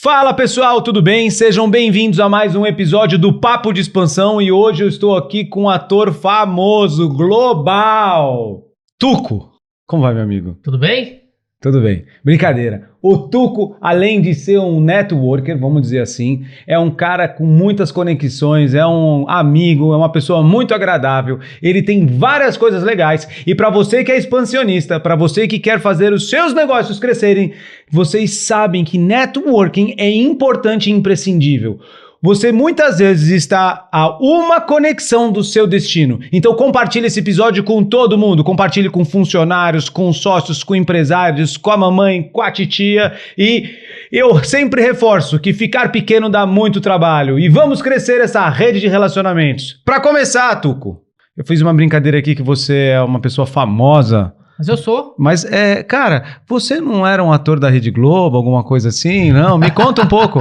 Fala pessoal, tudo bem? Sejam bem-vindos a mais um episódio do Papo de Expansão e hoje eu estou aqui com um ator famoso, global, Tuco. Como vai, meu amigo? Tudo bem? Tudo bem. Brincadeira. O Tuco, além de ser um networker, vamos dizer assim, é um cara com muitas conexões, é um amigo, é uma pessoa muito agradável, ele tem várias coisas legais e para você que é expansionista, para você que quer fazer os seus negócios crescerem, vocês sabem que networking é importante e imprescindível. Você muitas vezes está a uma conexão do seu destino. Então compartilhe esse episódio com todo mundo. Compartilhe com funcionários, com sócios, com empresários, com a mamãe, com a titia. E eu sempre reforço que ficar pequeno dá muito trabalho. E vamos crescer essa rede de relacionamentos. Para começar, Tuco, eu fiz uma brincadeira aqui que você é uma pessoa famosa. Mas eu sou. Mas, cara, você não era um ator da Rede Globo, alguma coisa assim? Não, me conta um pouco.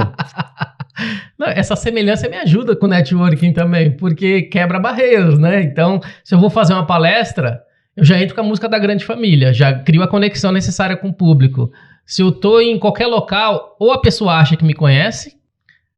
Não, essa semelhança me ajuda com o networking também, porque quebra barreiras, né? Então, se eu vou fazer uma palestra, eu já entro com a música da grande família, já crio a conexão necessária com o público. Se eu tô em qualquer local, ou a pessoa acha que me conhece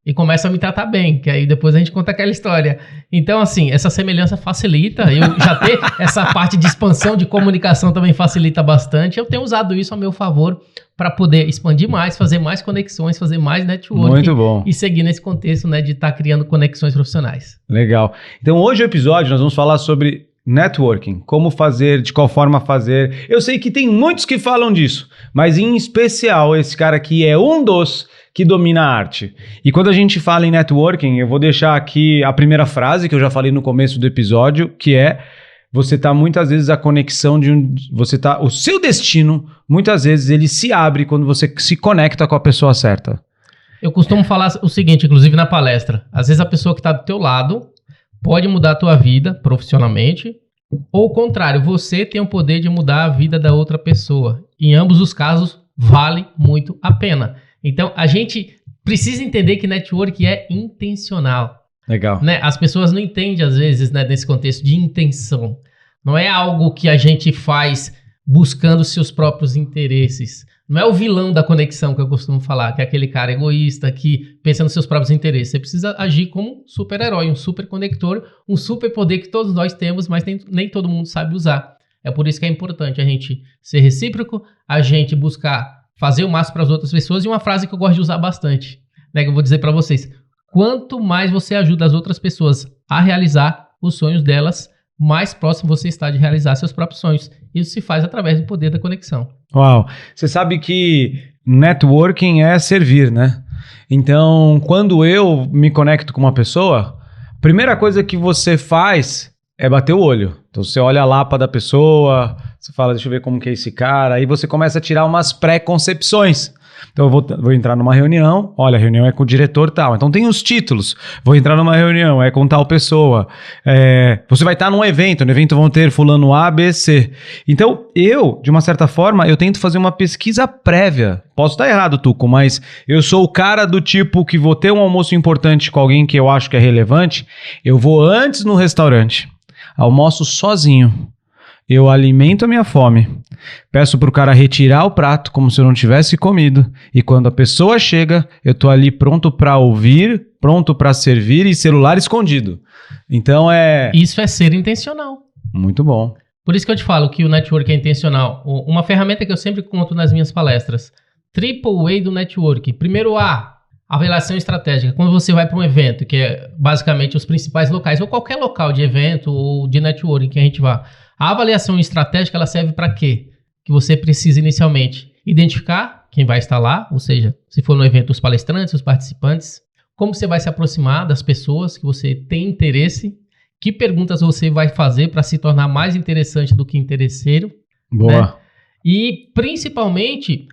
e começa a me tratar bem, que aí depois a gente conta aquela história. Então, assim, essa semelhança facilita, eu já ter essa parte de expansão, de comunicação também facilita bastante. Eu tenho usado isso a meu favor para poder expandir mais, fazer mais conexões, fazer mais networking. Muito bom. E seguir nesse contexto, né, de estar criando conexões profissionais. Legal. Então, hoje o episódio nós vamos falar sobre networking, como fazer, de qual forma fazer. Eu sei que tem muitos que falam disso, mas em especial esse cara aqui é um dos que domina a arte. E quando a gente fala em networking, eu vou deixar aqui a primeira frase que eu já falei no começo do episódio, que é: você tá muitas vezes a conexão de o seu destino, muitas vezes ele se abre quando você se conecta com a pessoa certa. Eu costumo falar o seguinte, inclusive na palestra: às vezes a pessoa que está do teu lado pode mudar a tua vida profissionalmente, ou o contrário, você tem o poder de mudar a vida da outra pessoa. Em ambos os casos, vale muito a pena. Então, a gente precisa entender que network é intencional. Legal. Né? As pessoas não entendem, às vezes, né, nesse contexto de intenção. Não é algo que a gente faz buscando seus próprios interesses. Não é o vilão da conexão que eu costumo falar, que é aquele cara egoísta que pensa nos seus próprios interesses. Você precisa agir como um super-herói, um super-conector, um super-poder que todos nós temos, mas nem todo mundo sabe usar. É por isso que é importante a gente ser recíproco, a gente buscar fazer o máximo para as outras pessoas. E uma frase que eu gosto de usar bastante, né, que eu vou dizer para vocês: quanto mais você ajuda as outras pessoas a realizar os sonhos delas, mais próximo você está de realizar seus próprios sonhos. Isso se faz através do poder da conexão. Uau! Você sabe que networking é servir, né? Então, quando eu me conecto com uma pessoa, a primeira coisa que você faz é bater o olho. Então, você olha a lapa da pessoa, você fala, deixa eu ver como que é esse cara, aí você começa a tirar umas pré-concepções. Então, eu vou entrar numa reunião, olha, a reunião é com o diretor tal, então tem os títulos. Vou entrar numa reunião, é com tal pessoa. Você vai estar num evento, no evento vão ter fulano A, B, C. Então, de uma certa forma, eu tento fazer uma pesquisa prévia. Posso estar errado, Tuco, mas eu sou o cara do tipo que vou ter um almoço importante com alguém que eu acho que é relevante, eu vou antes no restaurante, almoço sozinho. Eu alimento a minha fome, peço pro cara retirar o prato como se eu não tivesse comido, e quando a pessoa chega, eu tô ali pronto para ouvir, pronto para servir e celular escondido. Então Isso é ser intencional. Muito bom. Por isso que eu te falo que o network é intencional. Uma ferramenta que eu sempre conto nas minhas palestras: Triple A do network. Primeiro A, avaliação estratégica. Quando você vai para um evento, que é basicamente os principais locais, ou qualquer local de evento ou de networking que a gente vá, a avaliação estratégica, ela serve para quê? Que você precisa inicialmente identificar quem vai estar lá, ou seja, se for no evento, os palestrantes, os participantes, como você vai se aproximar das pessoas que você tem interesse, que perguntas você vai fazer para se tornar mais interessante do que interesseiro. Boa. Né? E principalmente,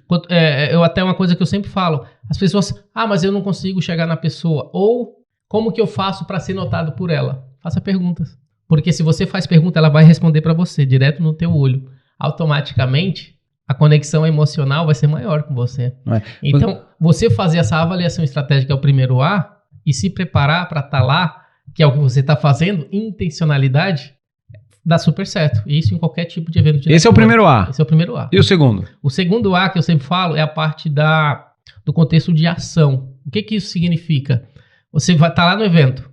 até uma coisa que eu sempre falo, as pessoas, mas eu não consigo chegar na pessoa, ou como que eu faço para ser notado por ela? Faça perguntas. Porque se você faz pergunta, ela vai responder para você, direto no teu olho. Automaticamente, a conexão emocional vai ser maior com você. Então, você fazer essa avaliação estratégica é o primeiro A, e se preparar para estar lá, que é o que você está fazendo, intencionalidade, dá super certo. Isso em qualquer tipo de evento de networking. Esse é o primeiro A. Esse é o primeiro A. E o segundo? O segundo A que eu sempre falo é a parte da do contexto de ação. O que isso significa? Você vai estar lá no evento,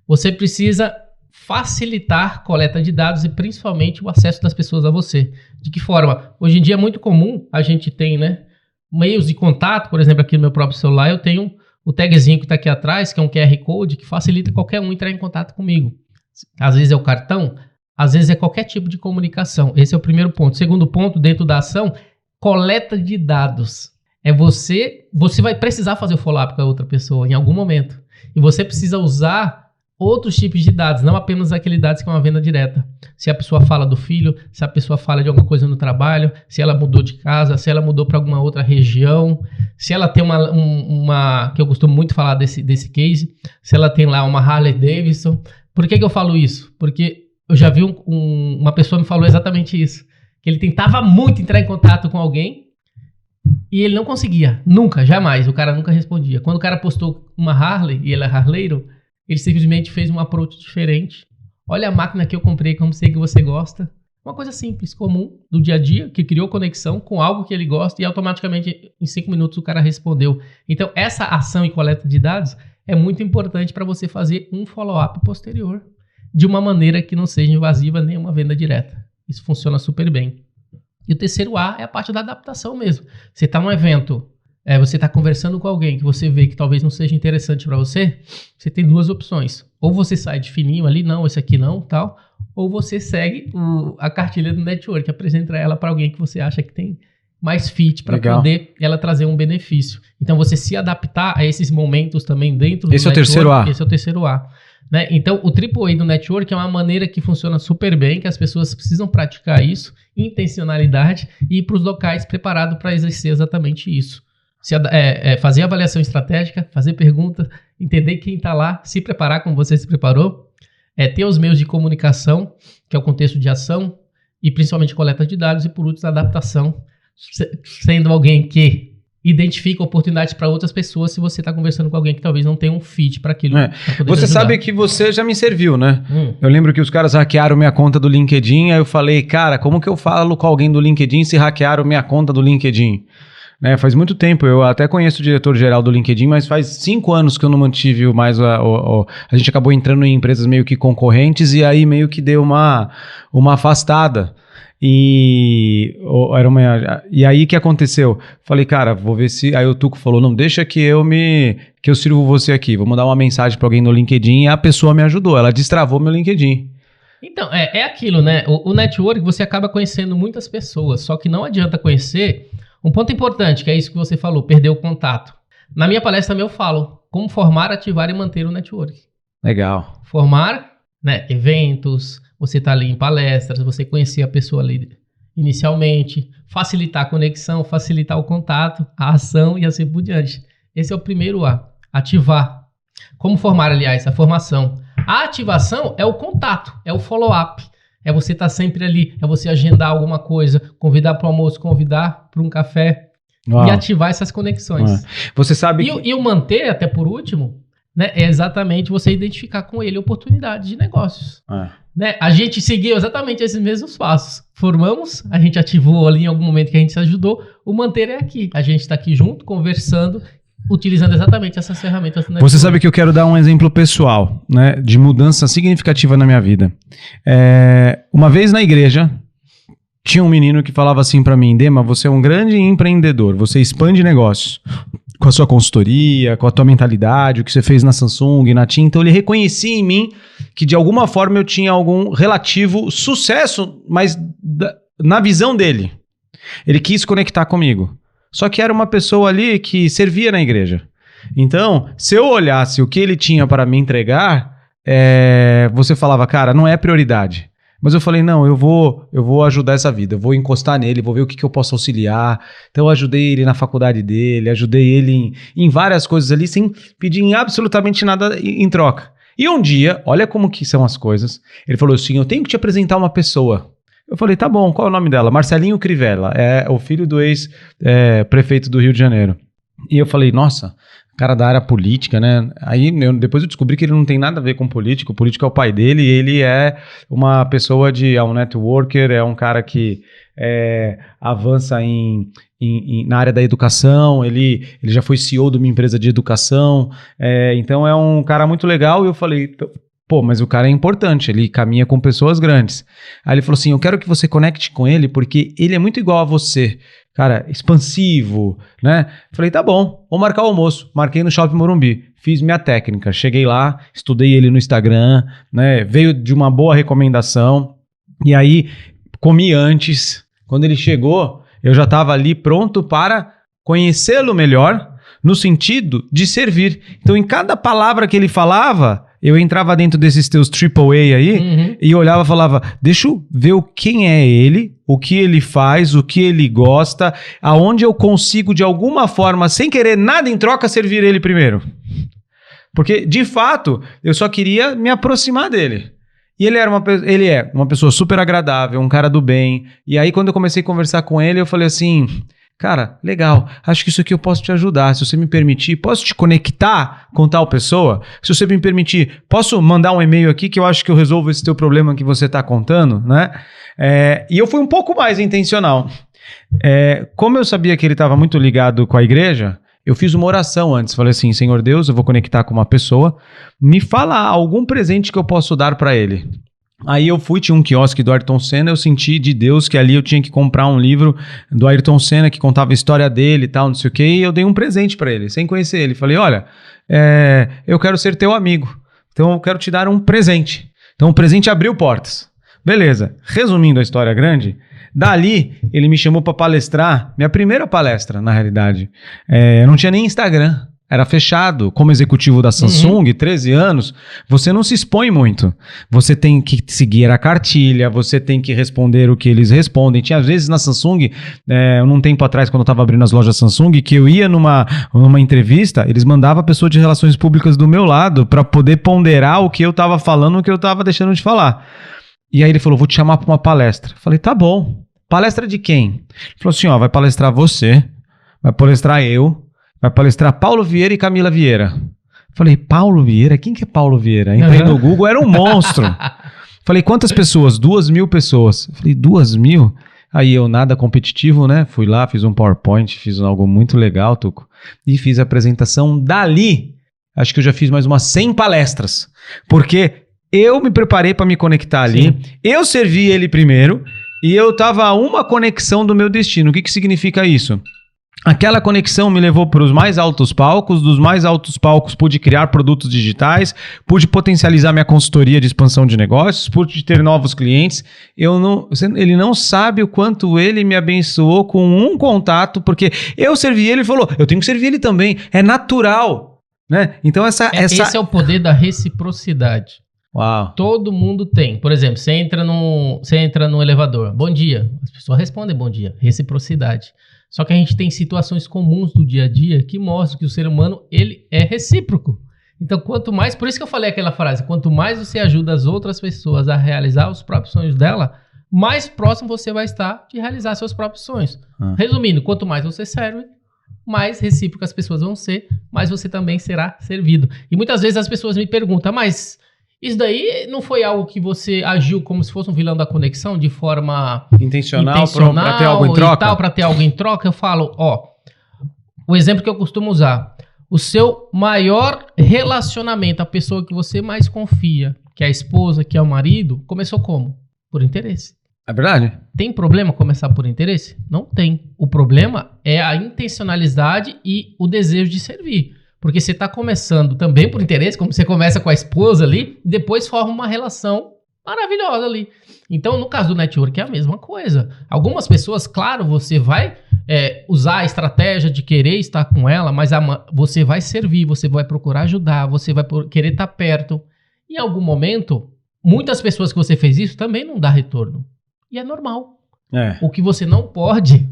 você precisa facilitar a coleta de dados e principalmente o acesso das pessoas a você. De que forma? Hoje em dia é muito comum, a gente tem, né, meios de contato, por exemplo, aqui no meu próprio celular eu tenho o tagzinho que está aqui atrás, que é um QR Code, que facilita qualquer um entrar em contato comigo. Às vezes é o cartão, às vezes é qualquer tipo de comunicação. Esse é o primeiro ponto. Segundo ponto, dentro da ação, coleta de dados. É você vai precisar fazer o follow-up com a outra pessoa em algum momento. E você precisa usar outros tipos de dados, não apenas aqueles dados que é uma venda direta. Se a pessoa fala do filho, se a pessoa fala de alguma coisa no trabalho, se ela mudou de casa, se ela mudou para alguma outra região, se ela tem uma que eu costumo muito falar desse case, se ela tem lá uma Harley Davidson. Por que eu falo isso? Porque eu já vi uma pessoa me falou exatamente isso, que ele tentava muito entrar em contato com alguém e ele não conseguia, nunca, jamais, o cara nunca respondia. Quando o cara postou uma Harley e ele é harleiro, ele simplesmente fez um approach diferente. Olha a máquina que eu comprei, como sei que você gosta. Uma coisa simples, comum, do dia a dia, que criou conexão com algo que ele gosta e automaticamente em 5 minutos o cara respondeu. Então essa ação e coleta de dados é muito importante para você fazer um follow-up posterior de uma maneira que não seja invasiva nem uma venda direta. Isso funciona super bem. E o terceiro A é a parte da adaptação mesmo. Você está num evento, você está conversando com alguém que você vê que talvez não seja interessante para você, você tem duas opções. Ou você sai de fininho ali, não, esse aqui não, tal. Ou você segue a cartilha do network, apresenta ela para alguém que você acha que tem mais fit para poder ela trazer um benefício. Então você se adaptar a esses momentos também dentro do network. Esse é o terceiro A. Esse é o terceiro A. Né? Então o AAA do network é uma maneira que funciona super bem, que as pessoas precisam praticar isso, intencionalidade, e ir para os locais preparado para exercer exatamente isso. Fazer avaliação estratégica, fazer pergunta, entender quem está lá, se preparar como você se preparou, ter os meios de comunicação, que é o contexto de ação, e principalmente coleta de dados, e por último, adaptação, sendo alguém que identifica oportunidades para outras pessoas se você está conversando com alguém que talvez não tenha um fit para aquilo. Você sabe que você já me serviu, né? Eu lembro que os caras hackearam minha conta do LinkedIn, aí eu falei, cara, como que eu falo com alguém do LinkedIn se hackearam minha conta do LinkedIn? Né, faz muito tempo, eu até conheço o diretor-geral do LinkedIn, mas faz 5 anos que eu não mantive mais a gente acabou entrando em empresas meio que concorrentes e aí meio que deu uma afastada. E aí que aconteceu? Falei, cara, vou ver se... Aí o Tuco falou, não, deixa que eu sirvo você aqui, vou mandar uma mensagem para alguém no LinkedIn, e a pessoa me ajudou, ela destravou meu LinkedIn. Então, é aquilo, né? O network, você acaba conhecendo muitas pessoas, só que não adianta conhecer... Um ponto importante, que é isso que você falou, perder o contato. Na minha palestra também eu falo como formar, ativar e manter o network. Legal. Formar, né, eventos, você tá ali em palestras, você conhecer a pessoa ali inicialmente, facilitar a conexão, facilitar o contato, a ação e assim por diante. Esse é o primeiro A, ativar. Como formar, aliás, a formação. A ativação é o contato, é o follow-up. É você estar sempre ali, é você agendar alguma coisa, convidar para o almoço, convidar para um café. Uau. E ativar essas conexões. Você sabe e o manter, até por último, né, é exatamente você identificar com ele oportunidades de negócios. Né? A gente seguiu exatamente esses mesmos passos. Formamos, a gente ativou ali em algum momento que a gente se ajudou. O manter é aqui. A gente está aqui junto, conversando, utilizando exatamente essas ferramentas. Você sabe que eu quero dar um exemplo pessoal, né, de mudança significativa na minha vida. Uma vez na igreja, tinha um menino que falava assim pra mim, Dema, você é um grande empreendedor, você expande negócios com a sua consultoria, com a tua mentalidade, o que você fez na Samsung, na TIM. Então ele reconhecia em mim que de alguma forma eu tinha algum relativo sucesso, mas na visão dele. Ele quis conectar comigo. Só que era uma pessoa ali que servia na igreja. Então, se eu olhasse o que ele tinha para me entregar, você falava, cara, não é prioridade. Mas eu falei, não, eu vou ajudar essa vida, eu vou encostar nele, vou ver o que eu posso auxiliar. Então eu ajudei ele na faculdade dele, ajudei ele em várias coisas ali, sem pedir absolutamente nada em troca. E um dia, olha como que são as coisas, ele falou assim, eu tenho que te apresentar uma pessoa. Eu falei, tá bom, qual é o nome dela? Marcelinho Crivella, é o filho do ex-prefeito do Rio de Janeiro. E eu falei, nossa, cara da área política, né? Aí depois eu descobri que ele não tem nada a ver com político. O político é o pai dele e ele é uma pessoa é um networker, é um cara que avança na área da educação, ele já foi CEO de uma empresa de educação, então é um cara muito legal e eu falei, pô, mas o cara é importante, ele caminha com pessoas grandes. Aí ele falou assim, eu quero que você conecte com ele porque ele é muito igual a você. Cara, expansivo, né? Falei, tá bom, vou marcar o almoço. Marquei no Shopping Morumbi, fiz minha técnica. Cheguei lá, estudei ele no Instagram, né? Veio de uma boa recomendação. E aí, comi antes. Quando ele chegou, eu já estava ali pronto para conhecê-lo melhor, no sentido de servir. Então, em cada palavra que ele falava, eu entrava dentro desses teus AAA aí e olhava e falava, deixa eu ver quem é ele, o que ele faz, o que ele gosta, aonde eu consigo de alguma forma, sem querer nada em troca, servir ele primeiro. Porque, de fato, eu só queria me aproximar dele. E ele é uma pessoa super agradável, um cara do bem. E aí, quando eu comecei a conversar com ele, eu falei assim... Cara, legal, acho que isso aqui eu posso te ajudar, se você me permitir, posso te conectar com tal pessoa? Se você me permitir, posso mandar um e-mail aqui que eu acho que eu resolvo esse teu problema que você está contando, né? E eu fui um pouco mais intencional. Como eu sabia que ele estava muito ligado com a igreja, eu fiz uma oração antes, falei assim, Senhor Deus, eu vou conectar com uma pessoa, me fala algum presente que eu posso dar para ele. Aí eu tinha um quiosque do Ayrton Senna, eu senti de Deus que ali eu tinha que comprar um livro do Ayrton Senna que contava a história dele e tal, não sei o que, e eu dei um presente pra ele, sem conhecer ele. Falei, olha, eu quero ser teu amigo, então eu quero te dar um presente. Então o presente abriu portas. Beleza, resumindo a história grande, dali ele me chamou pra palestrar, minha primeira palestra, na realidade. Eu não tinha nem Instagram. Era fechado, como executivo da Samsung, 13 anos, você não se expõe muito. Você tem que seguir a cartilha, você tem que responder o que eles respondem. Tinha às vezes na Samsung, um tempo atrás, quando eu estava abrindo as lojas Samsung, que eu ia numa entrevista, eles mandavam a pessoa de relações públicas do meu lado para poder ponderar o que eu estava falando, o que eu estava deixando de falar. E aí ele falou, vou te chamar para uma palestra. Eu falei, tá bom. Palestra de quem? Ele falou assim, vai palestrar você, vai palestrar eu, vai palestrar Paulo Vieira e Camila Vieira. Falei, Paulo Vieira? Quem que é Paulo Vieira? Entrei no Google, era um monstro. Falei, quantas pessoas? 2.000 pessoas. Falei, 2.000? Aí eu, nada competitivo, né? Fui lá, fiz um PowerPoint, fiz algo muito legal, Tuco. E fiz a apresentação dali. Acho que eu já fiz mais umas 100 palestras. Porque eu me preparei para me conectar ali. Sim. Eu servi ele primeiro. E eu tava a uma conexão do meu destino. O que significa isso? Aquela conexão me levou para os mais altos palcos, dos mais altos palcos pude criar produtos digitais, pude potencializar minha consultoria de expansão de negócios, pude ter novos clientes. Ele não sabe o quanto ele me abençoou com um contato, porque eu servi ele e falou, eu tenho que servir ele também, é natural, né? Então esse é o poder da reciprocidade. Uau. Todo mundo tem. Por exemplo, você entra no elevador, bom dia, as pessoas respondem bom dia, reciprocidade. Só que a gente tem situações comuns do dia a dia que mostram que o ser humano, ele é recíproco. Então, quanto mais... Por isso que eu falei aquela frase, quanto mais você ajuda as outras pessoas a realizar os próprios sonhos dela, mais próximo você vai estar de realizar seus próprios sonhos. Resumindo, quanto mais você serve, mais recíproco as pessoas vão ser, mais você também será servido. E muitas vezes as pessoas me perguntam, mas... Isso daí não foi algo que você agiu como se fosse um vilão da conexão, de forma intencional para ter algo em troca? Para ter algo em troca, eu falo, o exemplo que eu costumo usar, o seu maior relacionamento, a pessoa que você mais confia, que é a esposa, que é o marido, começou como? Por interesse. É verdade. Tem problema começar por interesse? Não tem. O problema é a intencionalidade e o desejo de servir. Porque você está começando também por interesse, como você começa com a esposa ali, e depois forma uma relação maravilhosa ali. Então, no caso do network, é a mesma coisa. Algumas pessoas, claro, você vai usar a estratégia de querer estar com ela, mas você vai servir, você vai procurar ajudar, você vai querer estar perto. Em algum momento, muitas pessoas que você fez isso também não dá retorno. E é normal. O que você não pode...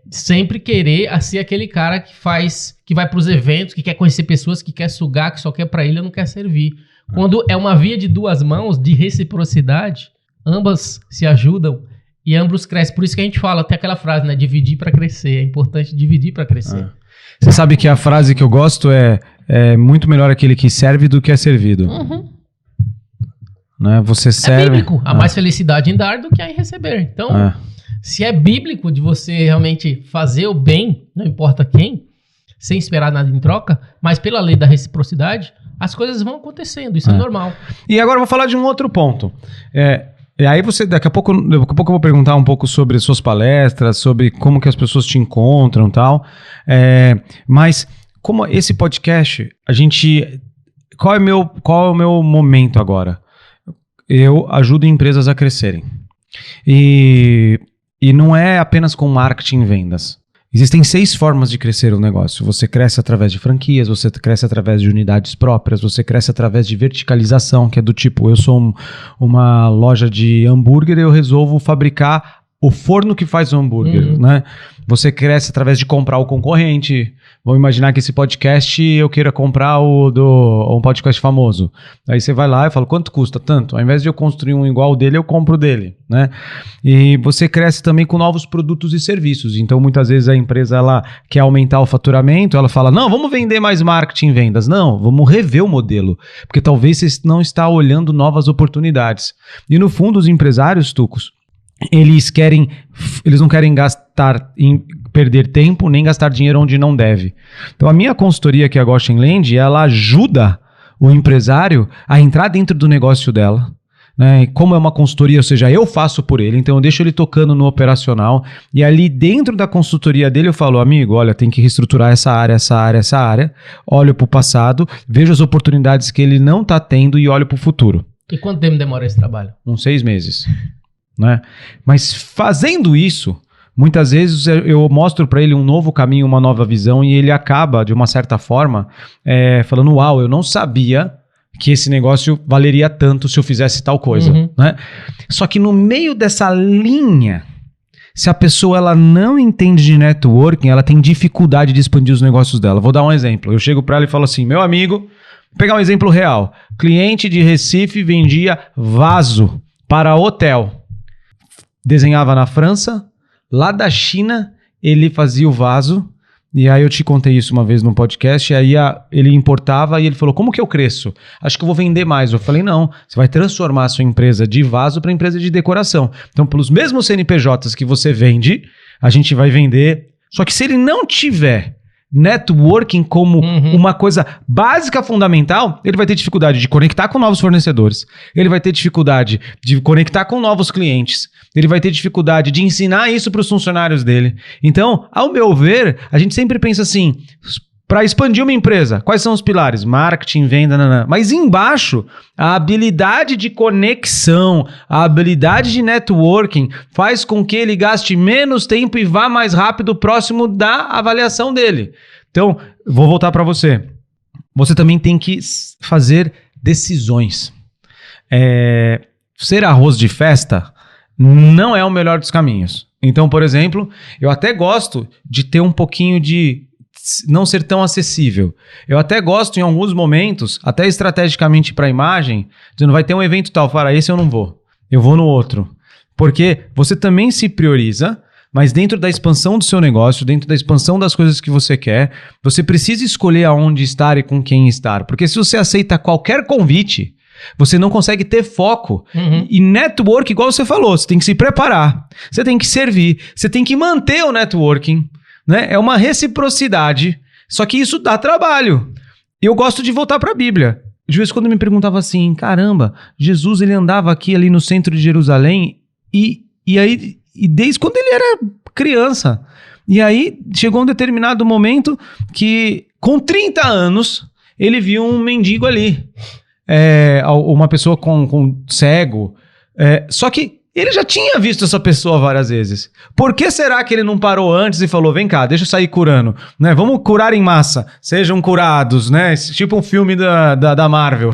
sempre querer ser aquele cara que vai para os eventos, que quer conhecer pessoas, que quer sugar, que só quer para ele e não quer servir. Quando é uma via de duas mãos, de reciprocidade, ambas se ajudam e ambos crescem. Por isso que a gente fala, tem aquela frase, né? Dividir para crescer. É importante dividir para crescer. Você sabe que a frase que eu gosto é muito melhor aquele que serve do que é servido. Uhum. Né? Você serve... É bíblico. Há mais felicidade em dar do que em receber. Então, se é bíblico de você realmente fazer o bem, não importa quem, sem esperar nada em troca, mas pela lei da reciprocidade, as coisas vão acontecendo. Isso é normal. E agora eu vou falar de um outro ponto. E aí daqui a pouco eu vou perguntar um pouco sobre suas palestras, sobre como que as pessoas te encontram e tal. Mas como esse podcast, qual é o meu momento agora? Eu ajudo empresas a crescerem. E não é apenas com marketing e vendas. Existem 6 formas de crescer o negócio. Você cresce através de franquias, você cresce através de unidades próprias, você cresce através de verticalização, que é do tipo, eu sou uma loja de hambúrguer e eu resolvo fabricar o forno que faz o hambúrguer, né? Você cresce através de comprar o concorrente. Vamos imaginar que esse podcast eu queira comprar um podcast famoso. Aí você vai lá e fala, quanto custa? Tanto. Ao invés de eu construir um igual dele, eu compro o dele, né? E você cresce também com novos produtos e serviços. Então, muitas vezes a empresa ela quer aumentar o faturamento, ela fala, não, vamos vender mais marketing e vendas. Não, vamos rever o modelo. Porque talvez você não está olhando novas oportunidades. E no fundo, os empresários, Tucos, eles não querem perder tempo, nem gastar dinheiro onde não deve. Então a minha consultoria, que é a Goshen Land, ela ajuda o empresário a entrar dentro do negócio dela, né? E como é uma consultoria, ou seja, eu faço por ele, então eu deixo ele tocando no operacional, e ali dentro da consultoria dele eu falo, amigo, olha, tem que reestruturar essa área, olho para o passado, vejo as oportunidades que ele não está tendo e olho para o futuro. E quanto tempo demora esse trabalho? Uns 6 meses. Né? Mas fazendo isso, muitas vezes eu mostro para ele um novo caminho, uma nova visão, e ele acaba, de uma certa forma, falando, uau, eu não sabia que esse negócio valeria tanto se eu fizesse tal coisa. Né? Só que no meio dessa linha, se a pessoa ela não entende de networking, ela tem dificuldade de expandir os negócios dela. Vou dar um exemplo. Eu chego para ela e falo assim, meu amigo, vou pegar um exemplo real. Cliente de Recife vendia vaso para hotel. Desenhava na França, lá da China ele fazia o vaso, e aí eu te contei isso uma vez num podcast, e aí ele importava e ele falou, como que eu cresço? Acho que eu vou vender mais. Eu falei, não, você vai transformar a sua empresa de vaso para empresa de decoração. Então, pelos mesmos CNPJs que você vende, a gente vai vender, só que se ele não tiver networking como uma coisa básica, fundamental, ele vai ter dificuldade de conectar com novos fornecedores, ele vai ter dificuldade de conectar com novos clientes, ele vai ter dificuldade de ensinar isso para os funcionários dele. Então, ao meu ver, a gente sempre pensa assim, para expandir uma empresa, quais são os pilares? Marketing, venda, mas embaixo, a habilidade de conexão, a habilidade de networking faz com que ele gaste menos tempo e vá mais rápido próximo da avaliação dele. Então, vou voltar para você. Você também tem que fazer decisões. Ser arroz de festa não é o melhor dos caminhos. Então, por exemplo, eu até gosto de ter um pouquinho de não ser tão acessível. Eu até gosto, em alguns momentos, até estrategicamente para a imagem, dizendo, vai ter um evento tal, fala, esse eu não vou, eu vou no outro. Porque você também se prioriza, mas dentro da expansão do seu negócio, dentro da expansão das coisas que você quer, você precisa escolher aonde estar e com quem estar. Porque se você aceita qualquer convite, você não consegue ter foco. E network, igual você falou, você tem que se preparar, você tem que servir, você tem que manter o networking. Né? É uma reciprocidade, só que isso dá trabalho. Eu gosto de voltar para a Bíblia. De vez em quando me perguntava assim, caramba, Jesus ele andava aqui ali no centro de Jerusalém e desde quando ele era criança. E aí chegou um determinado momento que com 30 anos ele viu um mendigo ali, uma pessoa com cego, só que ele já tinha visto essa pessoa várias vezes. Por que será que ele não parou antes e falou, vem cá, deixa eu sair curando, né? Vamos curar em massa, sejam curados, né? Tipo um filme da Marvel.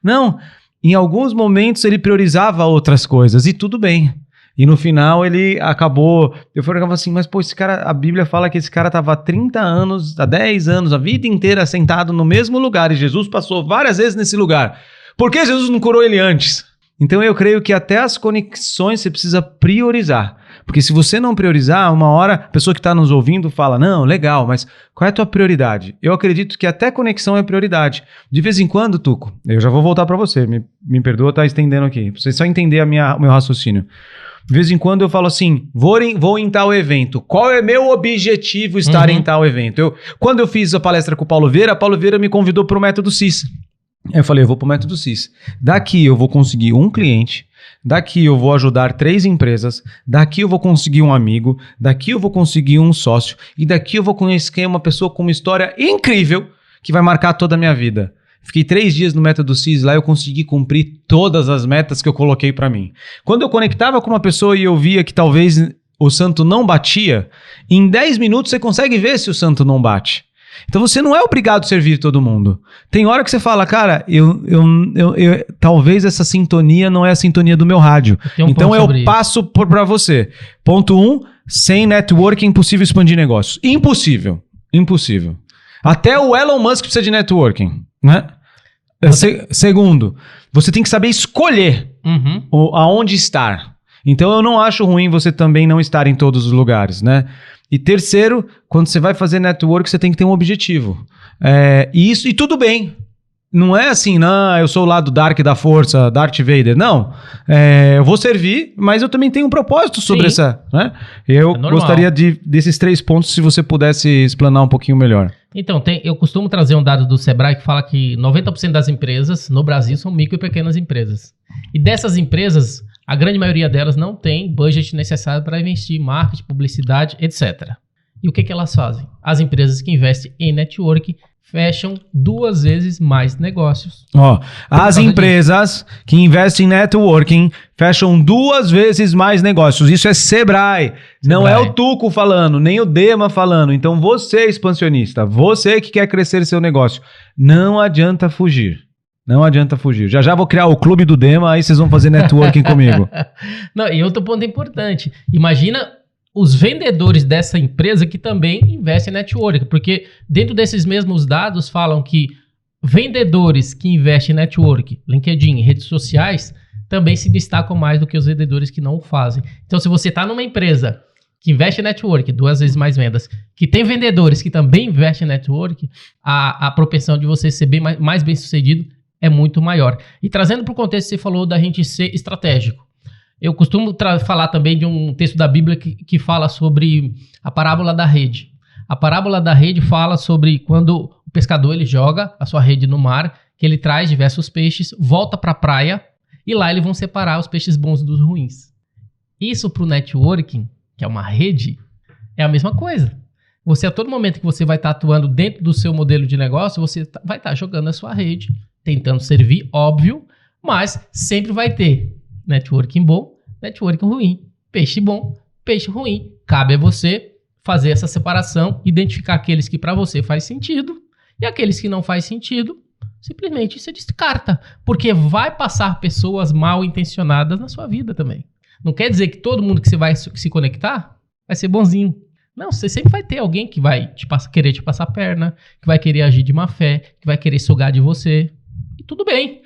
Não, em alguns momentos ele priorizava outras coisas e tudo bem. E no final ele acabou... Eu falava assim, mas pô, esse cara... A Bíblia fala que esse cara estava há 30 anos, há 10 anos, a vida inteira sentado no mesmo lugar e Jesus passou várias vezes nesse lugar. Por que Jesus não curou ele antes? Então eu creio que até as conexões você precisa priorizar. Porque se você não priorizar, uma hora a pessoa que está nos ouvindo fala, não, legal, mas qual é a tua prioridade? Eu acredito que até conexão é prioridade. De vez em quando, Tuco, eu já vou voltar para você, me perdoa estar estendendo aqui, pra você só entender o meu raciocínio. De vez em quando eu falo assim, vou em tal evento. Qual é meu objetivo estar em tal evento? Quando eu fiz a palestra com o Paulo Vieira me convidou para o Método CIS. Eu falei, eu vou pro Método CIS. Daqui eu vou conseguir um cliente, daqui eu vou ajudar 3 empresas, daqui eu vou conseguir um amigo, daqui eu vou conseguir um sócio e daqui eu vou conhecer uma pessoa com uma história incrível que vai marcar toda a minha vida. Fiquei 3 dias no Método CIS, lá eu consegui cumprir todas as metas que eu coloquei para mim. Quando eu conectava com uma pessoa e eu via que talvez o santo não batia, em 10 minutos você consegue ver se o santo não bate. Então você não é obrigado a servir todo mundo. Tem hora que você fala, cara, talvez essa sintonia não é a sintonia do meu rádio. Então eu passo para você. Ponto 1, sem networking é impossível expandir negócios. Impossível. Impossível. Até o Elon Musk precisa de networking, né? Segundo, você tem que saber escolher aonde estar. Então eu não acho ruim você também não estar em todos os lugares, né? E terceiro, quando você vai fazer network, você tem que ter um objetivo. E tudo bem. Não é assim, não, eu sou o lado Dark da força, Darth Vader. Não. Eu vou servir, mas eu também tenho um propósito sobre essa. Né? Eu gostaria desses 3 pontos, se você pudesse explanar um pouquinho melhor. Então, eu costumo trazer um dado do Sebrae que fala que 90% das empresas no Brasil são micro e pequenas empresas. E dessas empresas, a grande maioria delas não tem budget necessário para investir em marketing, publicidade, etc. E o que elas fazem? As empresas que investem em network fecham 2 vezes mais negócios. As empresas que investem em networking fecham 2 vezes mais negócios. Isso é Sebrae. Não é o Tuco falando, nem o Dema falando. Então você, expansionista, você que quer crescer seu negócio, não adianta fugir. Não adianta fugir. Já vou criar o clube do Dema, aí vocês vão fazer networking comigo. Não, e outro ponto importante. Imagina os vendedores dessa empresa que também investem em networking. Porque dentro desses mesmos dados falam que vendedores que investem em networking, LinkedIn, redes sociais, também se destacam mais do que os vendedores que não o fazem. Então, se você está numa empresa que investe em network, 2 vezes mais vendas, que tem vendedores que também investem em network, a propensão de você ser mais bem sucedido é muito maior. E trazendo para o contexto, você falou da gente ser estratégico. Eu costumo falar também de um texto da Bíblia que fala sobre a parábola da rede. A parábola da rede fala sobre quando o pescador ele joga a sua rede no mar, que ele traz diversos peixes, volta para a praia e lá eles vão separar os peixes bons dos ruins. Isso para o networking, que é uma rede, é a mesma coisa. Você, a todo momento que você vai estar atuando dentro do seu modelo de negócio, você vai estar jogando a sua rede, tentando servir, óbvio, mas sempre vai ter networking bom, networking ruim, peixe bom, peixe ruim. Cabe a você fazer essa separação, identificar aqueles que para você faz sentido e aqueles que não faz sentido, simplesmente você descarta, porque vai passar pessoas mal intencionadas na sua vida também. Não quer dizer que todo mundo que você vai se conectar vai ser bonzinho. Não, você sempre vai ter alguém que vai querer te passar a perna, que vai querer agir de má fé, que vai querer sugar de você. E tudo bem.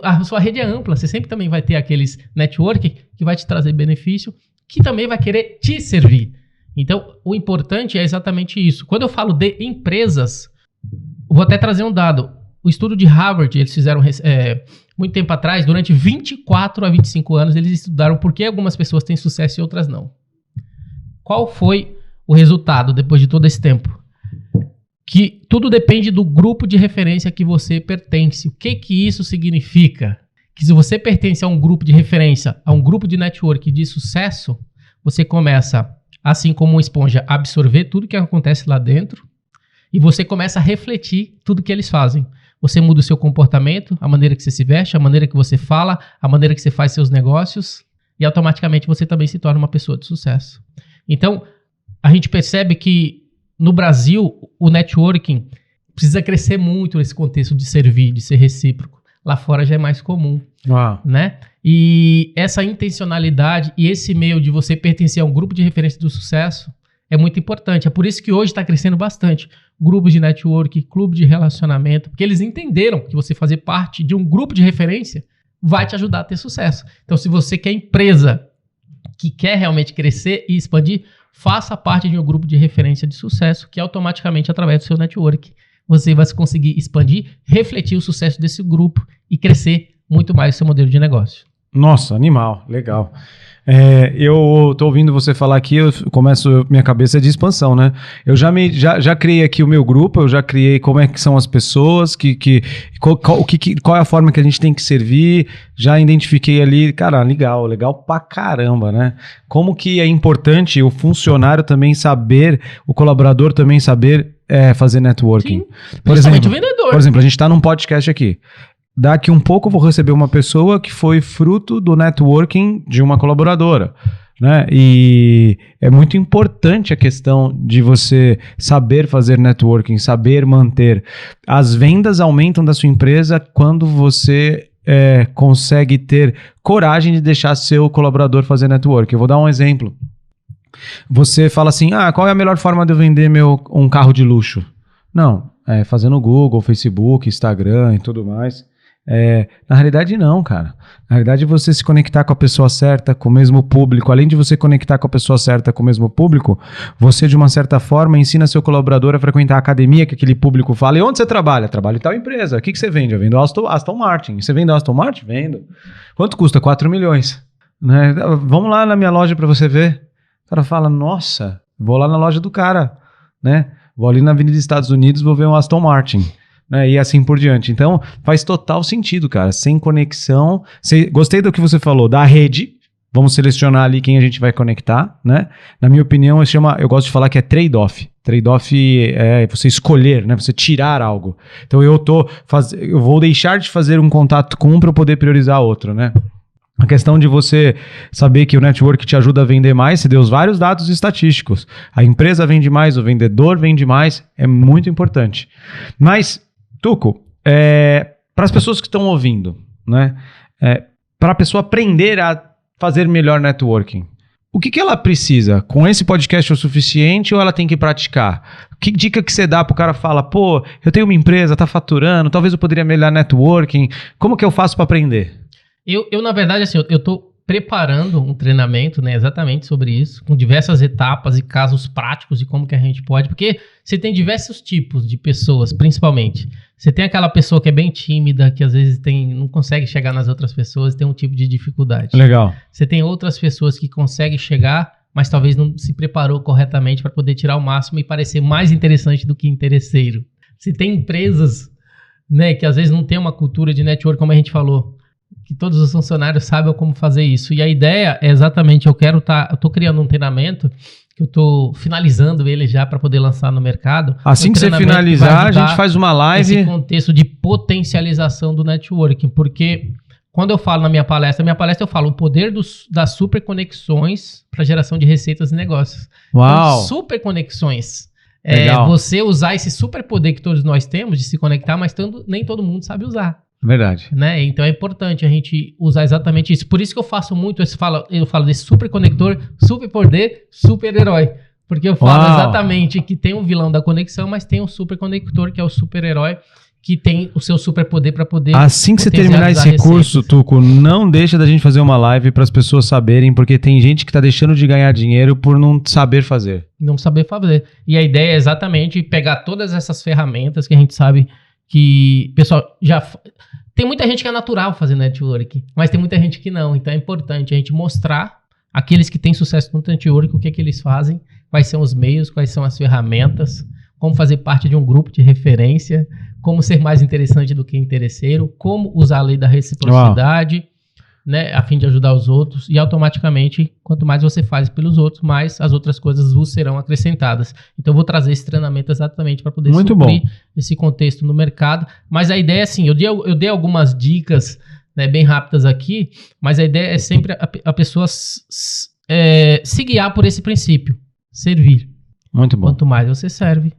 A sua rede é ampla, você sempre também vai ter aqueles networking que vai te trazer benefício, que também vai querer te servir. Então, o importante é exatamente isso. Quando eu falo de empresas, vou até trazer um dado. O estudo de Harvard, eles fizeram muito tempo atrás, durante 24 a 25 anos, eles estudaram por que algumas pessoas têm sucesso e outras não. Qual foi o resultado depois de todo esse tempo? Que tudo depende do grupo de referência que você pertence. O que isso significa? Que se você pertence a um grupo de referência, a um grupo de network de sucesso, você começa, assim como uma esponja, a absorver tudo que acontece lá dentro e você começa a refletir tudo que eles fazem. Você muda o seu comportamento, a maneira que você se veste, a maneira que você fala, a maneira que você faz seus negócios e automaticamente você também se torna uma pessoa de sucesso. Então, a gente percebe que no Brasil, o networking precisa crescer muito nesse contexto de servir, de ser recíproco. Lá fora já é mais comum, né? E essa intencionalidade e esse meio de você pertencer a um grupo de referência do sucesso é muito importante. É por isso que hoje está crescendo bastante grupos de networking, clube de relacionamento, porque eles entenderam que você fazer parte de um grupo de referência vai te ajudar a ter sucesso. Então, se você quer empresa que quer realmente crescer e expandir, faça parte de um grupo de referência de sucesso, que automaticamente, através do seu network, você vai conseguir expandir, refletir o sucesso desse grupo e crescer muito mais o seu modelo de negócio. Nossa, animal, legal. Eu tô ouvindo você falar aqui, minha cabeça é de expansão, né? Eu já criei aqui o meu grupo, eu já criei como é que são as pessoas, qual é a forma que a gente tem que servir, já identifiquei ali, cara, legal pra caramba, né? Como que é importante o funcionário também saber, o colaborador também saber fazer networking. Sim, principalmente o vendedor. Por exemplo, a gente tá num podcast aqui. Daqui um pouco eu vou receber uma pessoa que foi fruto do networking de uma colaboradora, né? E é muito importante a questão de você saber fazer networking, saber manter. As vendas aumentam da sua empresa quando você consegue ter coragem de deixar seu colaborador fazer networking. Eu vou dar um exemplo. Você fala assim, qual é a melhor forma de eu vender um carro de luxo? Não, fazendo Google, Facebook, Instagram e tudo mais. Na realidade não, cara. Na realidade você se conectar com a pessoa certa, com o mesmo público, além de você conectar com a pessoa certa, com o mesmo público, você de uma certa forma ensina seu colaborador a frequentar a academia que aquele público fala. E onde você trabalha? Trabalho em tal empresa. O que você vende? Eu vendo Aston Martin. Você vende Aston Martin? Vendo. Quanto custa? 4 milhões. Né? Vamos lá na minha loja para você ver. O cara fala, nossa, vou lá na loja do cara, né? Vou ali na Avenida Estados Unidos, vou ver um Aston Martin. Né, e assim por diante. Então, faz total sentido, cara. Sem conexão. Gostei do que você falou, da rede. Vamos selecionar ali quem a gente vai conectar, né? Na minha opinião, eu gosto de falar que é trade-off. Trade-off é você escolher, né? Você tirar algo. Então, eu vou deixar de fazer um contato com um para eu poder priorizar outro, né? A questão de você saber que o network te ajuda a vender mais, você deu os vários dados estatísticos. A empresa vende mais, o vendedor vende mais, é muito importante. Mas, Tuco, para as pessoas que estão ouvindo, né? Para a pessoa aprender a fazer melhor networking, o que ela precisa? Com esse podcast é o suficiente ou ela tem que praticar? Que dica que você dá para o cara falar, pô, eu tenho uma empresa, tá faturando, talvez eu poderia melhorar networking, como que eu faço para aprender? Eu, na verdade, assim, eu tô preparando um treinamento, né, exatamente sobre isso, com diversas etapas e casos práticos de como que a gente pode, porque você tem diversos tipos de pessoas, principalmente. Você tem aquela pessoa que é bem tímida, que às vezes não consegue chegar nas outras pessoas, tem um tipo de dificuldade. Legal. Você tem outras pessoas que conseguem chegar, mas talvez não se preparou corretamente para poder tirar o máximo e parecer mais interessante do que interesseiro. Você tem empresas, né, que às vezes não tem uma cultura de network, como a gente falou, que todos os funcionários saibam como fazer isso. E a ideia é exatamente, eu tô criando um treinamento, que eu tô finalizando ele já para poder lançar no mercado. Assim que você finalizar, a gente faz uma live. Esse contexto de potencialização do networking, porque quando eu falo na minha palestra eu falo o poder das superconexões para geração de receitas e negócios. Uau! Então, superconexões. Você usar esse superpoder que todos nós temos de se conectar, mas nem todo mundo sabe usar. Verdade. Né? Então é importante a gente usar exatamente isso. Por isso que eu faço muito, eu falo desse superconector, superpoder, super-herói. Porque eu falo exatamente que tem um vilão da conexão, mas tem um superconector, que é o super-herói, que tem o seu superpoder para poder... Assim que você terminar esse curso, Tuco, não deixa da gente fazer uma live para as pessoas saberem, porque tem gente que está deixando de ganhar dinheiro por não saber fazer. Não saber fazer. E a ideia é exatamente pegar todas essas ferramentas que a gente sabe que, pessoal, tem muita gente que é natural fazer network, mas tem muita gente que não. Então é importante a gente mostrar aqueles que têm sucesso no network, o que eles fazem, quais são os meios, quais são as ferramentas, como fazer parte de um grupo de referência, como ser mais interessante do que interesseiro, como usar a lei da reciprocidade, né, a fim de ajudar os outros, e automaticamente, quanto mais você faz pelos outros, mais as outras coisas vos serão acrescentadas. Então eu vou trazer esse treinamento exatamente para poder suprir esse contexto no mercado. Mas a ideia é assim, eu dei algumas dicas, né, bem rápidas aqui, mas a ideia é sempre a pessoa se guiar por esse princípio, servir. Muito bom. Quanto mais você serve,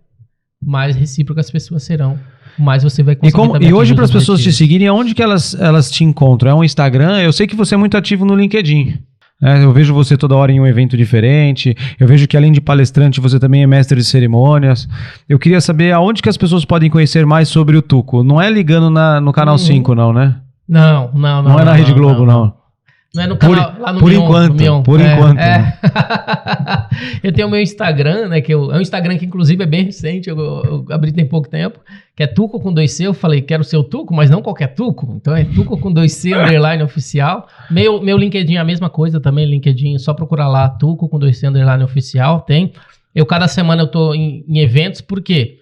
mais recíprocas as pessoas serão. Mas você vai conseguir E hoje, para as pessoas te seguirem, aonde que elas te encontram? É um Instagram? Eu sei que você é muito ativo no LinkedIn. Eu vejo você toda hora em um evento diferente. Eu vejo que, além de palestrante, você também é mestre de cerimônias. Eu queria saber aonde que as pessoas podem conhecer mais sobre o Tuco. Não é ligando no Canal 5, não, né? Não. Não é na Rede Globo, não. Não é no canal, lá no Por Mion, enquanto, no Mion. por enquanto. É. Eu tenho o meu Instagram, né, é um Instagram que inclusive é bem recente, eu abri tem pouco tempo, que é Tuco com 2C, eu falei, quero ser o Tuco, mas não qualquer Tuco, então é Tuco com 2C, underline oficial. Meu LinkedIn é a mesma coisa também, LinkedIn, só procurar lá, Tuco com 2C, underline oficial, tem. Cada semana eu tô em eventos, porque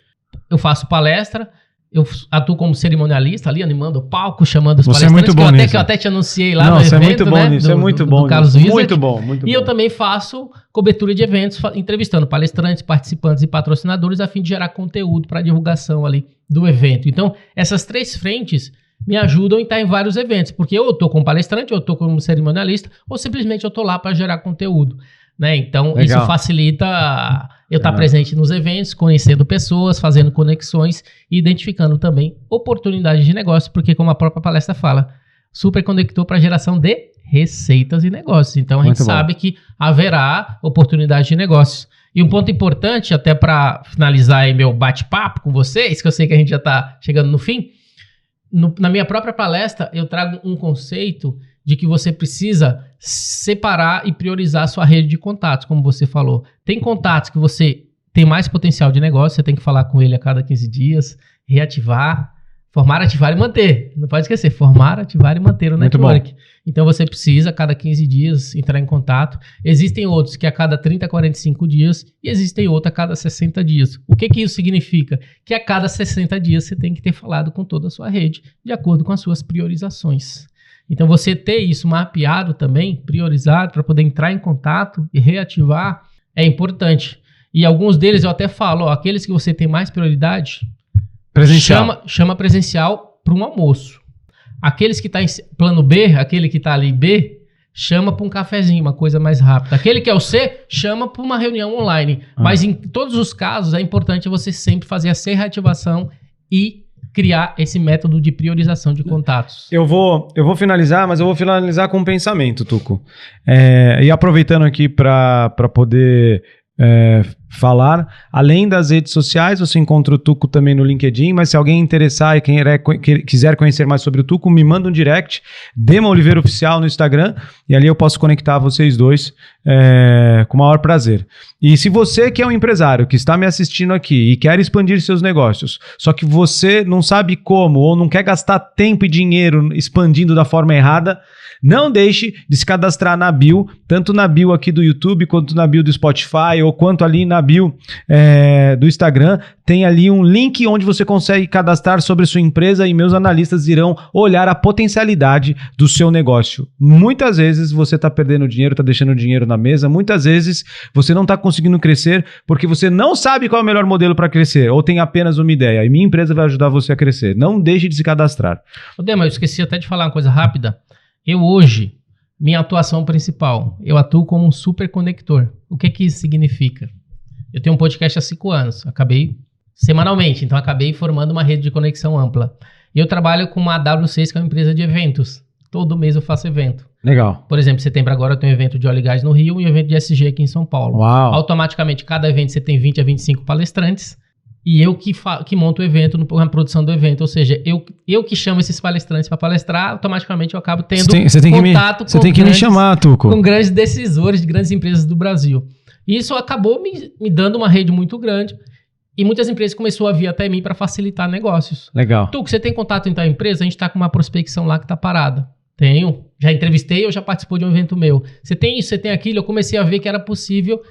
eu faço palestra, eu atuo como cerimonialista ali, animando o palco, chamando os palestrantes. Você é muito bom nisso. Que eu até te anunciei lá no evento, você é muito bom né? Nisso, é muito bom do Carlos nisso. Wizard. Muito bom, muito bom. E eu também faço cobertura de eventos, entrevistando palestrantes, participantes e patrocinadores a fim de gerar conteúdo para divulgação ali do evento. Então, essas 3 frentes me ajudam a estar em vários eventos, porque ou eu estou como palestrante, ou eu estou como cerimonialista, ou simplesmente eu estou lá para gerar conteúdo. Né? Então, legal. Isso facilita eu estar presente nos eventos, conhecendo pessoas, fazendo conexões e identificando também oportunidades de negócio, porque como a própria palestra fala, super conector para geração de receitas e negócios. Então, a gente sabe que haverá oportunidade de negócios. E um ponto importante, até para finalizar aí meu bate-papo com vocês, que eu sei que a gente já está chegando no fim, na minha própria palestra eu trago um conceito de que você precisa separar e priorizar a sua rede de contatos, como você falou. Tem contatos que você tem mais potencial de negócio, você tem que falar com ele a cada 15 dias, reativar, formar, ativar e manter. Não pode esquecer, formar, ativar e manter o network. Então você precisa a cada 15 dias entrar em contato. Existem outros que a cada 30, 45 dias e existem outros a cada 60 dias. O que isso significa? Que a cada 60 dias você tem que ter falado com toda a sua rede, de acordo com as suas priorizações. Então, você ter isso mapeado também, priorizado, para poder entrar em contato e reativar, é importante. E alguns deles eu até falo, aqueles que você tem mais prioridade, presencial. Chama presencial para um almoço. Aqueles que estão em plano B, aquele que está ali B, chama para um cafezinho, uma coisa mais rápida. Aquele que é o C, chama para uma reunião online. Mas em todos os casos, é importante você sempre fazer a reativação e criar esse método de priorização de contatos. Eu vou finalizar, mas eu vou finalizar com um pensamento, Tuco. E aproveitando aqui para poder falar, além das redes sociais, você encontra o Tuco também no LinkedIn, mas se alguém interessar e quiser conhecer mais sobre o Tuco, me manda um direct, Dema Oliveira Oficial no Instagram, e ali eu posso conectar vocês dois com o maior prazer. E se você que é um empresário que está me assistindo aqui e quer expandir seus negócios, só que você não sabe como ou não quer gastar tempo e dinheiro expandindo da forma errada, não deixe de se cadastrar na bio, tanto na bio aqui do YouTube, quanto na bio do Spotify, ou quanto ali na bio do Instagram. Tem ali um link onde você consegue cadastrar sobre a sua empresa e meus analistas irão olhar a potencialidade do seu negócio. Muitas vezes você está perdendo dinheiro, está deixando dinheiro na mesa, muitas vezes você não está conseguindo crescer porque você não sabe qual é o melhor modelo para crescer, ou tem apenas uma ideia, e minha empresa vai ajudar você a crescer. Não deixe de se cadastrar. Dema, eu esqueci até de falar uma coisa rápida. Eu hoje, minha atuação principal, eu atuo como um super conector. O que isso significa? Eu tenho um podcast há 5 anos, acabei semanalmente, então acabei formando uma rede de conexão ampla. Eu trabalho com uma AW6, que é uma empresa de eventos. Todo mês eu faço evento. Legal. Por exemplo, em setembro agora eu tenho um evento de óleo e gás no Rio e um evento de SG aqui em São Paulo. Uau. Automaticamente, cada evento você tem 20 a 25 palestrantes. E eu que monto o evento, na produção do evento. Ou seja, eu que chamo esses palestrantes para palestrar, automaticamente eu acabo tendo contato com grandes decisores de grandes empresas do Brasil. E isso acabou me dando uma rede muito grande. E muitas empresas começaram a vir até mim para facilitar negócios. Legal. Tuco, você tem contato em tal empresa? A gente está com uma prospecção lá que está parada. Tenho. Já entrevistei ou já participou de um evento meu. Você tem isso, você tem aquilo. Eu comecei a ver que era possível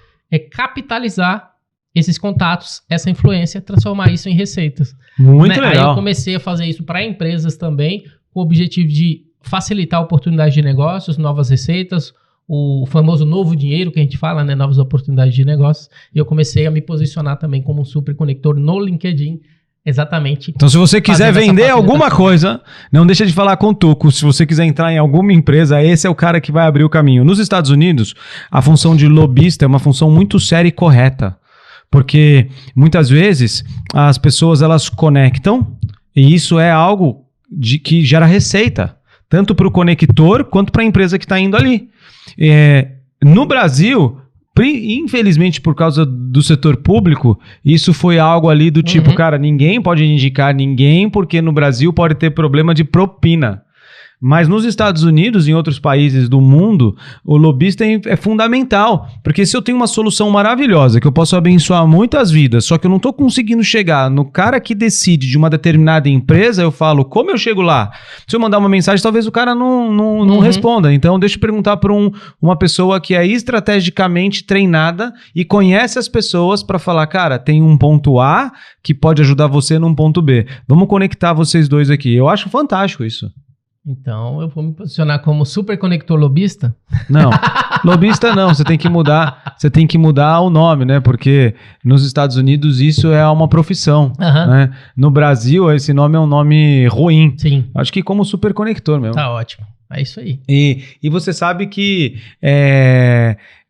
capitalizar esses contatos, essa influência, transformar isso em receitas. Muito legal. Aí eu comecei a fazer isso para empresas também, com o objetivo de facilitar oportunidades de negócios, novas receitas, o famoso novo dinheiro que a gente fala, né? Novas oportunidades de negócios. E eu comecei a me posicionar também como um super conector no LinkedIn, exatamente. Então, se você quiser vender alguma coisa, não deixa de falar com o Tuco. Se você quiser entrar em alguma empresa, esse é o cara que vai abrir o caminho. Nos Estados Unidos, a função de lobista é uma função muito séria e correta. Porque muitas vezes as pessoas elas conectam e isso é algo que gera receita, tanto para o conector quanto para a empresa que está indo ali. No Brasil, infelizmente por causa do setor público, isso foi algo ali do tipo, cara, ninguém pode indicar ninguém porque no Brasil pode ter problema de propina. Mas nos Estados Unidos e em outros países do mundo, o lobista é fundamental. Porque se eu tenho uma solução maravilhosa, que eu posso abençoar muitas vidas, só que eu não estou conseguindo chegar no cara que decide de uma determinada empresa, eu falo, como eu chego lá? Se eu mandar uma mensagem, talvez o cara não responda. Então, deixa eu perguntar para uma pessoa que é estrategicamente treinada e conhece as pessoas para falar, cara, tem um ponto A que pode ajudar você num ponto B. Vamos conectar vocês dois aqui. Eu acho fantástico isso. Então, eu vou me posicionar como super conector lobista? Não, lobista não, você tem que mudar o nome, né? Porque nos Estados Unidos isso é uma profissão, né? No Brasil esse nome é um nome ruim. Sim. Acho que como super conector mesmo. Tá ótimo, é isso aí. E você sabe que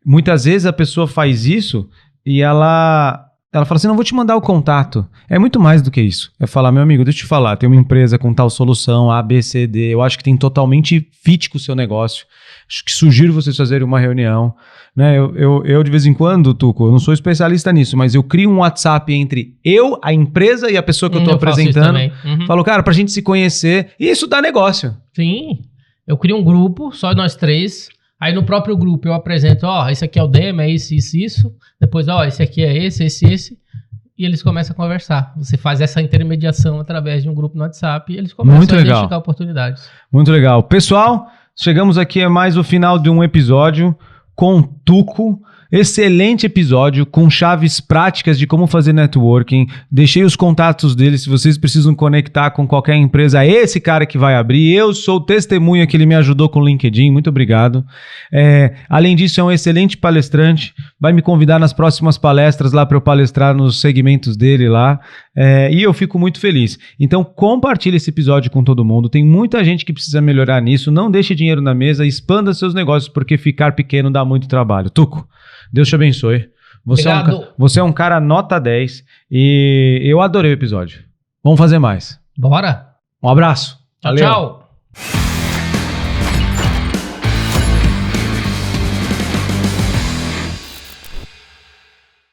muitas vezes a pessoa faz isso e ela fala assim, não, vou te mandar o contato. É muito mais do que isso. É falar, meu amigo, deixa eu te falar, tem uma empresa com tal solução, A, B, C, D, eu acho que tem totalmente fit com o seu negócio. Acho que sugiro vocês fazerem uma reunião. Né? Eu de vez em quando, Tuco, eu não sou especialista nisso, mas eu crio um WhatsApp entre eu, a empresa e a pessoa que eu tô apresentando. Falo, cara, pra gente se conhecer, e isso dá negócio. Sim, eu crio um grupo, só nós três. Aí no próprio grupo eu apresento, esse aqui é o demo, é isso. Depois, esse aqui é esse. E eles começam a conversar. Você faz essa intermediação através de um grupo no WhatsApp e eles começam a identificar oportunidades. Muito legal. Pessoal, chegamos aqui a mais o final de um episódio com Tuco. Excelente episódio com chaves práticas de como fazer networking. Deixei os contatos dele se vocês precisam conectar com qualquer empresa. É esse cara que vai abrir. Eu sou testemunha que ele me ajudou com o LinkedIn. Muito obrigado. Além disso, é um excelente palestrante. Vai me convidar nas próximas palestras lá para eu palestrar nos segmentos dele lá. E eu fico muito feliz. Então, compartilhe esse episódio com todo mundo. Tem muita gente que precisa melhorar nisso. Não deixe dinheiro na mesa. Expanda seus negócios, porque ficar pequeno dá muito trabalho. Tuco, Deus te abençoe. Você é um cara nota 10 e eu adorei o episódio. Vamos fazer mais. Bora. Um abraço. Tchau, tchau.